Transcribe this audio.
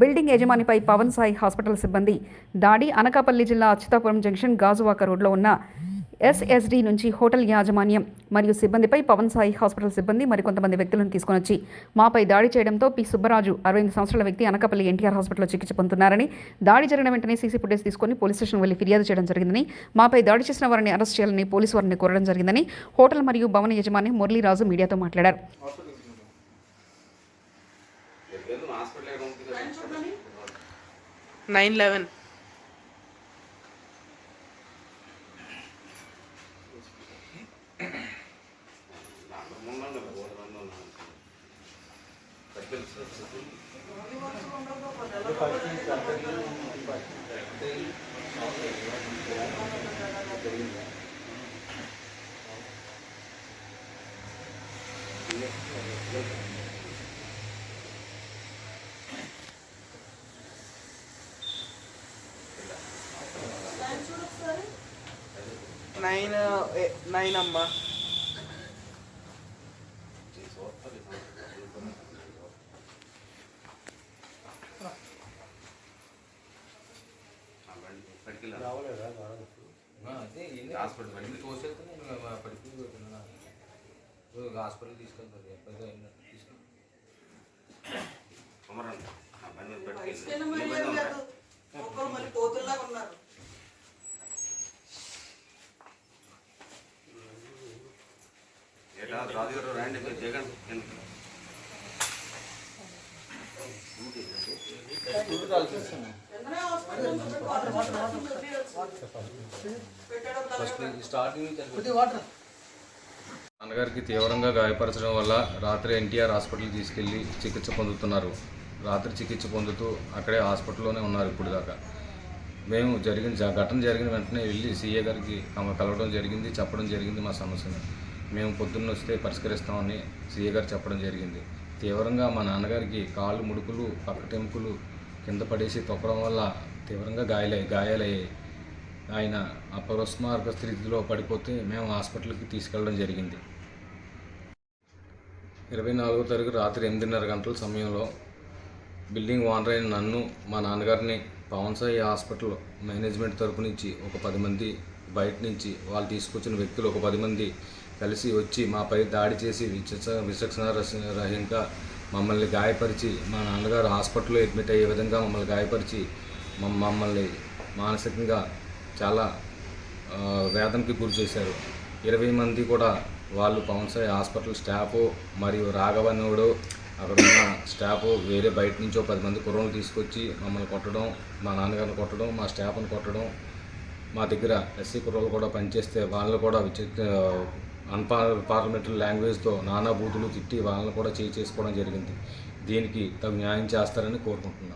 Building యజమానిపై Pawan Sai hospital సిబ్బంది దాడి. అనకాపల్లి జిల్లా అచ్యుతాపురం జంక్షన్ గాజువాక రోడ్లో ఉన్న ఎస్ఎస్డి నుంచి హోటల్ యాజమాన్యం మరియు సిబ్బందిపై పవన్ సాయి హాస్పిటల్ సిబ్బంది మరికొంతమంది వ్యక్తులను తీసుకొని వచ్చి మాపై దాడి చేయడంతో పి సుబ్బరాజు 68 సంవత్సరాల వ్యక్తి అనకాపల్లి ఎన్టీఆర్ హాస్పిటల్లో చికిత్స పొందుతున్నారని, దాడి జరిగిన వెంటనే సీసీ ఫుటేజ్ తీసుకొని పోలీస్ స్టేషన్ వెళ్లి ఫిర్యాదు చేయడం జరిగిందని, మాపై దాడి చేసిన వారిని అరెస్ట్ చేయాలని పోలీసు వారిని కోరడం జరిగిందని హోటల్ మరియు భవన యజమాని మురళీరాజు మీడియాతో మాట్లాడారు. 9/11 9 అమ్మా. హాస్పిటల్ తీసుకెళ్తారు ఎప్పుడైతే రాజుగారు రండి మీరు జగన్ నాన్నగారికి తీవ్రంగా గాయపరచడం వల్ల రాత్రి ఎన్టీఆర్ హాస్పిటల్కి తీసుకెళ్లి చికిత్స పొందుతున్నారు. రాత్రి చికిత్స పొందుతూ అక్కడే హాస్పిటల్లోనే ఉన్నారు ఇప్పుడు దాకా. మేము ఘటన జరిగిన వెంటనే వెళ్ళి సీఏ గారికి కలవడం జరిగింది, చెప్పడం జరిగింది మా సమస్యను. మేము పొద్దున్న వస్తే పరిష్కరిస్తామని సీఏ గారు చెప్పడం జరిగింది. తీవ్రంగా మా నాన్నగారికి కాళ్ళు ముడుకులు, పక్కటెముకలు కింద పడేసి తొక్కడం వల్ల తీవ్రంగా గాయాలయ్యాయి. ఆయన అపస్మారక స్థితిలో పడిపోతే మేము హాస్పిటల్కి తీసుకెళ్ళడం జరిగింది. 24వ తారీఖు రాత్రి 8:30 గంటల సమయంలో బిల్డింగ్ ఓనర్ అయిన నన్ను, మా నాన్నగారిని పవన్ సాయి హాస్పిటల్ మేనేజ్మెంట్ తరపు నుంచి ఒక 10 మంది, బయట నుంచి వాళ్ళు తీసుకొచ్చిన వ్యక్తులు ఒక 10 మంది కలిసి వచ్చి మాపై దాడి చేసి విచక్షణారహితంగా మమ్మల్ని గాయపరిచి, మా నాన్నగారు హాస్పిటల్లో అడ్మిట్ అయ్యే విధంగా మమ్మల్ని గాయపరిచి మమ్మల్ని మానసికంగా చాలా వేదనకి గురి చేశారు. 20 మంది కూడా వాళ్ళు పవన్ సాయి హాస్పిటల్ స్టాఫ్ మరియు రాఘవనుడు అక్కడ ఉన్న స్టాఫ్ వేరే బయట నుంచి 10 మంది కుర్రలు తీసుకొచ్చి మమ్మల్ని కొట్టడం, మా నాన్నగారిని కొట్టడం, మా స్టాఫ్ని కొట్టడం. మా దగ్గర ఎస్సీ కుర్రలు కూడా పనిచేస్తే వాళ్ళు కూడా పార్లమెంటరీ లాంగ్వేజ్తో నానా బూతులు తిట్టి వాళ్ళని కూడా చేసుకోవడం జరిగింది. దీనికి తగు న్యాయం చేస్తారని కోరుకుంటున్నాను.